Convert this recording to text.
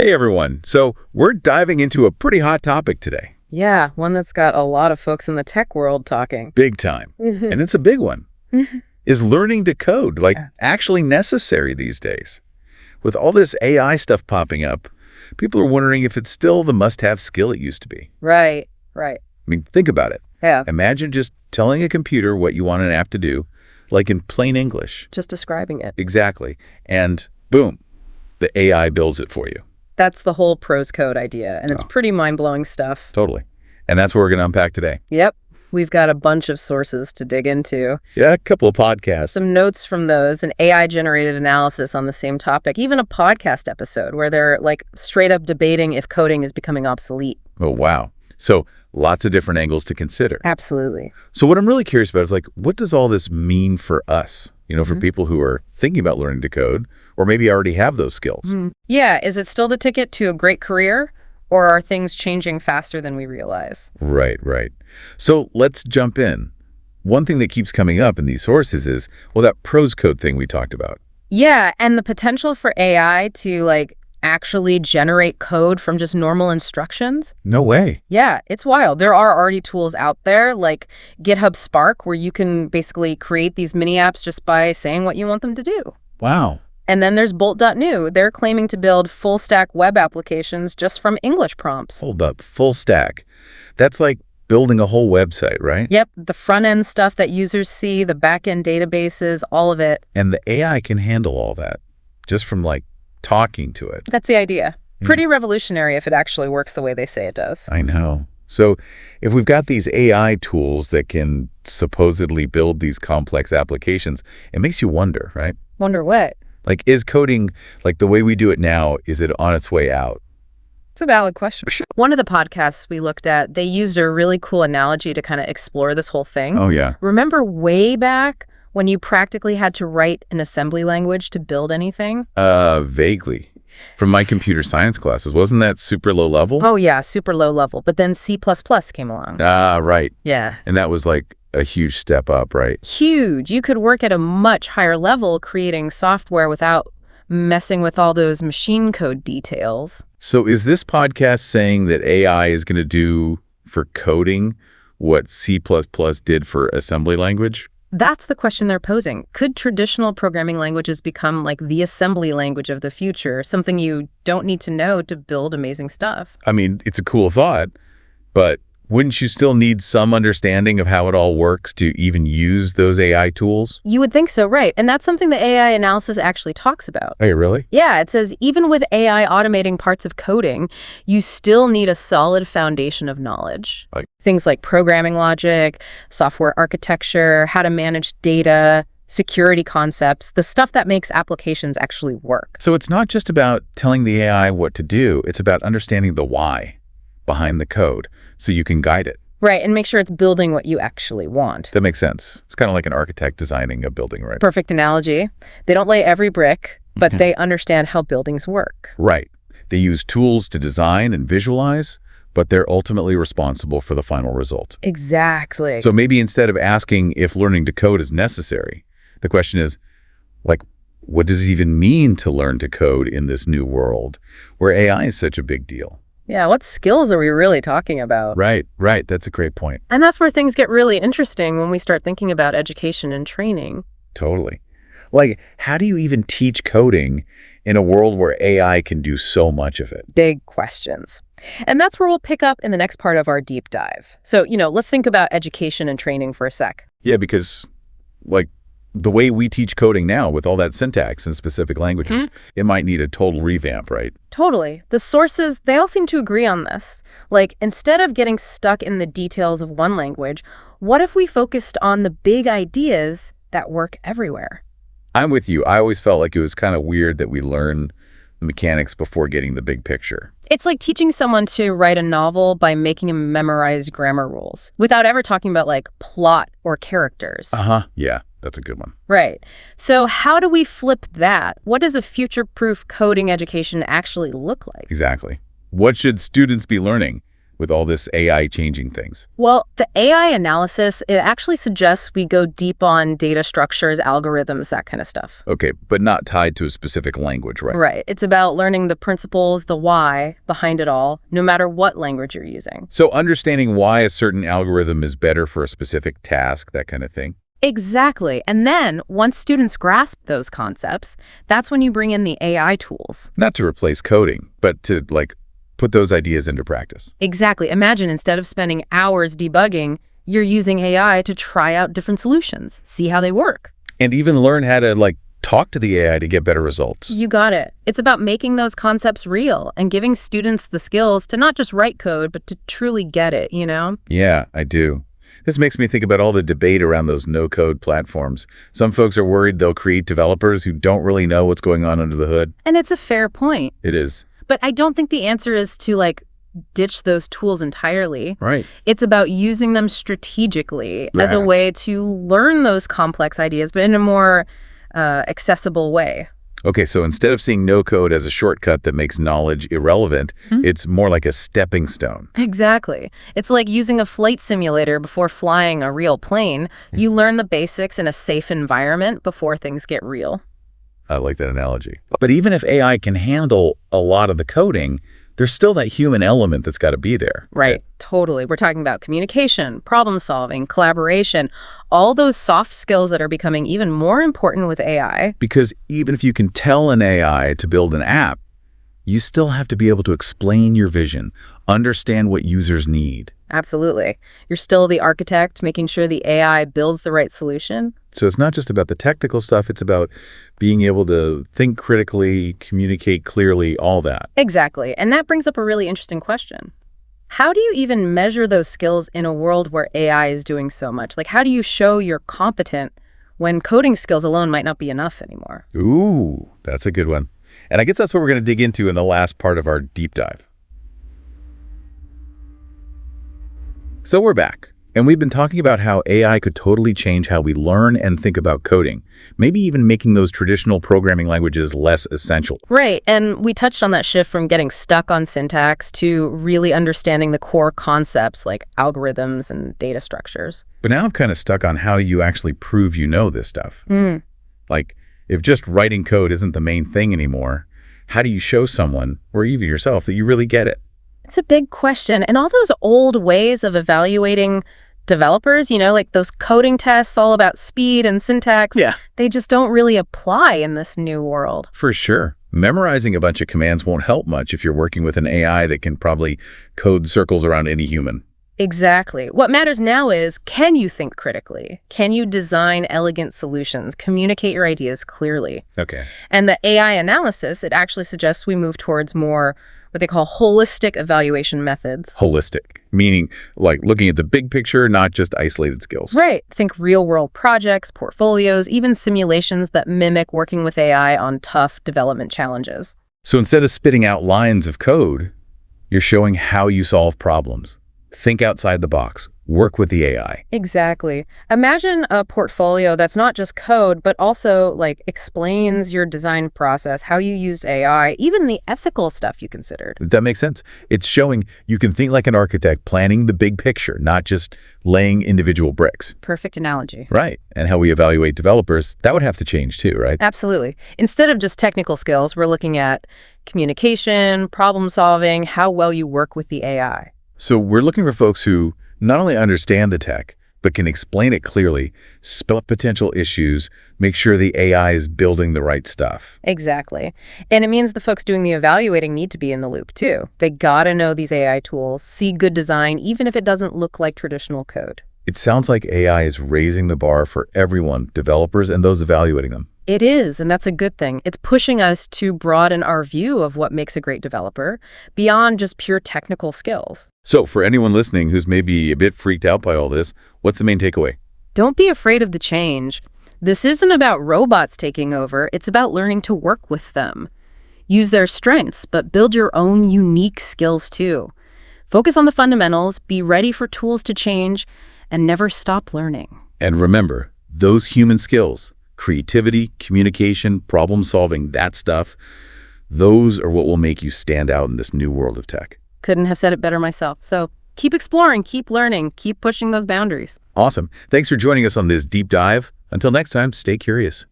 Hey everyone. So we're diving into a pretty hot topic today. Yeah, one that's got a lot of folks in the tech world talking. Big time. And it's a big one. Is learning to code actually necessary these days? With all this AI stuff popping up, people are wondering if it's still the must-have skill it used to be. Right. I mean, think about it. Yeah. Imagine just telling a computer what you want an app to do, like in plain English. Just describing it. Exactly. And boom, the AI builds it for you. That's the whole prose code idea, and it's pretty mind-blowing stuff. Totally. And that's what we're going to unpack today. Yep. We've got a bunch of sources to dig into. Yeah, a couple of podcasts. Some notes from those, an AI-generated analysis on the same topic, even a podcast episode where they're like straight up debating if coding is becoming obsolete. Oh, wow. So lots of different angles to consider. Absolutely. So what I'm really curious about is like, what does all this mean for us? You know, for people who are thinking about learning to code or maybe already have those skills. Yeah. Is it still the ticket to a great career, or are things changing faster than we realize? Right. So let's jump in. One thing that keeps coming up in these sources is, well, that prose code thing we talked about. Yeah. And the potential for AI to actually generate code from just normal instructions. No way. Yeah, it's wild. There are already tools out there like GitHub Spark where you can basically create these mini apps just by saying what you want them to do. Wow. And then there's Bolt.new. They're claiming to build full stack web applications just from English prompts. Hold up. Full stack. That's like building a whole website, right? Yep. The front end stuff that users see, the back end databases, all of it. And the AI can handle all that just from talking to it. That's the idea. Pretty revolutionary if it actually works the way they say it does. I know. So if we've got these AI tools that can supposedly build these complex applications, it makes you wonder, right? Wonder what? Is coding, the way we do it now, is it on its way out? It's a valid question. One of the podcasts we looked at, they used a really cool analogy to kind of explore this whole thing. Oh, yeah. Remember way back when you practically had to write an assembly language to build anything? Vaguely. From my computer science classes. Wasn't that super low level? Oh, yeah, super low level. But then C++ came along. Ah, right. Yeah. And that was a huge step up, right? Huge. You could work at a much higher level creating software without messing with all those machine code details. So is this podcast saying that AI is going to do for coding what C++ did for assembly language? That's the question they're posing. Could traditional programming languages become the assembly language of the future, something you don't need to know to build amazing stuff? I mean, it's a cool thought, but wouldn't you still need some understanding of how it all works to even use those AI tools? You would think so, right. And that's something the AI analysis actually talks about. Hey, really? Yeah, it says even with AI automating parts of coding, you still need a solid foundation of knowledge. Things like programming logic, software architecture, how to manage data, security concepts, the stuff that makes applications actually work. So it's not just about telling the AI what to do, it's about understanding the why behind the code so you can guide it. Right, and make sure it's building what you actually want. That makes sense. It's kind of like an architect designing a building, right? Perfect analogy. They don't lay every brick, but they understand how buildings work. Right. They use tools to design and visualize, but they're ultimately responsible for the final result. Exactly. So maybe instead of asking if learning to code is necessary, the question is, what does it even mean to learn to code in this new world where AI is such a big deal? Yeah, what skills are we really talking about? Right. That's a great point. And that's where things get really interesting when we start thinking about education and training. Totally. How do you even teach coding in a world where AI can do so much of it? Big questions. And that's where we'll pick up in the next part of our deep dive. So, let's think about education and training for a sec. Yeah, because the way we teach coding now with all that syntax in specific languages, it might need a total revamp, right? Totally. The sources, they all seem to agree on this. Instead of getting stuck in the details of one language, what if we focused on the big ideas that work everywhere? I'm with you. I always felt like it was kind of weird that we learn the mechanics before getting the big picture. It's like teaching someone to write a novel by making them memorize grammar rules without ever talking about plot or characters. Yeah. That's a good one. Right. So how do we flip that? What does a future-proof coding education actually look like? Exactly. What should students be learning? with all this AI changing things? Well, the AI analysis, it actually suggests we go deep on data structures, algorithms, that kind of stuff. Okay, but not tied to a specific language, right? Right. It's about learning the principles, the why behind it all, no matter what language you're using. So understanding why a certain algorithm is better for a specific task, that kind of thing. Exactly. And then once students grasp those concepts, that's when you bring in the AI tools. Not to replace coding, but to put those ideas into practice. Exactly. Imagine instead of spending hours debugging, you're using AI to try out different solutions, see how they work. And even learn how to talk to the AI to get better results. You got it. It's about making those concepts real and giving students the skills to not just write code, but to truly get it, you know? Yeah, I do. This makes me think about all the debate around those no-code platforms. Some folks are worried they'll create developers who don't really know what's going on under the hood. And it's a fair point. It is. But I don't think the answer is to ditch those tools entirely. Right. It's about using them strategically as a way to learn those complex ideas, but in a more accessible way. Okay, so instead of seeing no-code as a shortcut that makes knowledge irrelevant, it's more like a stepping stone. Exactly. It's like using a flight simulator before flying a real plane. You learn the basics in a safe environment before things get real. I like that analogy. But even if AI can handle a lot of the coding, there's still that human element that's got to be there. Right, totally. We're talking about communication, problem solving, collaboration, all those soft skills that are becoming even more important with AI. Because even if you can tell an AI to build an app, you still have to be able to explain your vision, understand what users need. Absolutely. You're still the architect, making sure the AI builds the right solution. So it's not just about the technical stuff, it's about being able to think critically, communicate clearly, all that. Exactly. And that brings up a really interesting question. How do you even measure those skills in a world where AI is doing so much? How do you show you're competent when coding skills alone might not be enough anymore? Ooh, that's a good one. And I guess that's what we're going to dig into in the last part of our deep dive. So we're back, and we've been talking about how AI could totally change how we learn and think about coding, maybe even making those traditional programming languages less essential. Right, and we touched on that shift from getting stuck on syntax to really understanding the core concepts like algorithms and data structures. But now I'm kind of stuck on how you actually prove you know this stuff. If just writing code isn't the main thing anymore, how do you show someone, or even yourself, that you really get it? It's a big question. And all those old ways of evaluating developers, those coding tests all about speed and syntax, they just don't really apply in this new world. For sure. Memorizing a bunch of commands won't help much if you're working with an AI that can probably code circles around any human. Exactly. What matters now is, can you think critically? Can you design elegant solutions? Communicate your ideas clearly? Okay. And the AI analysis, it actually suggests we move towards more what they call holistic evaluation methods. Holistic, meaning looking at the big picture, not just isolated skills. Right. Think real-world projects, portfolios, even simulations that mimic working with AI on tough development challenges. So instead of spitting out lines of code, you're showing how you solve problems. Think outside the box. Work with the AI. Exactly. Imagine a portfolio that's not just code, but also explains your design process, how you used AI, even the ethical stuff you considered. That makes sense. It's showing you can think like an architect, planning the big picture, not just laying individual bricks. Perfect analogy. Right. And how we evaluate developers, that would have to change too, right? Absolutely. Instead of just technical skills, we're looking at communication, problem solving, how well you work with the AI. So we're looking for folks who not only understand the tech, but can explain it clearly, spell out potential issues, make sure the AI is building the right stuff. Exactly. And it means the folks doing the evaluating need to be in the loop too. They gotta know these AI tools, see good design, even if it doesn't look like traditional code. It sounds like AI is raising the bar for everyone, developers and those evaluating them. It is, and that's a good thing. It's pushing us to broaden our view of what makes a great developer beyond just pure technical skills. So for anyone listening who's maybe a bit freaked out by all this, what's the main takeaway? Don't be afraid of the change. This isn't about robots taking over. It's about learning to work with them. Use their strengths, but build your own unique skills too. Focus on the fundamentals, be ready for tools to change, and never stop learning. And remember, those human skills, creativity, communication, problem solving, that stuff, those are what will make you stand out in this new world of tech. Couldn't have said it better myself. So keep exploring, keep learning, keep pushing those boundaries. Awesome. Thanks for joining us on this deep dive. Until next time, stay curious.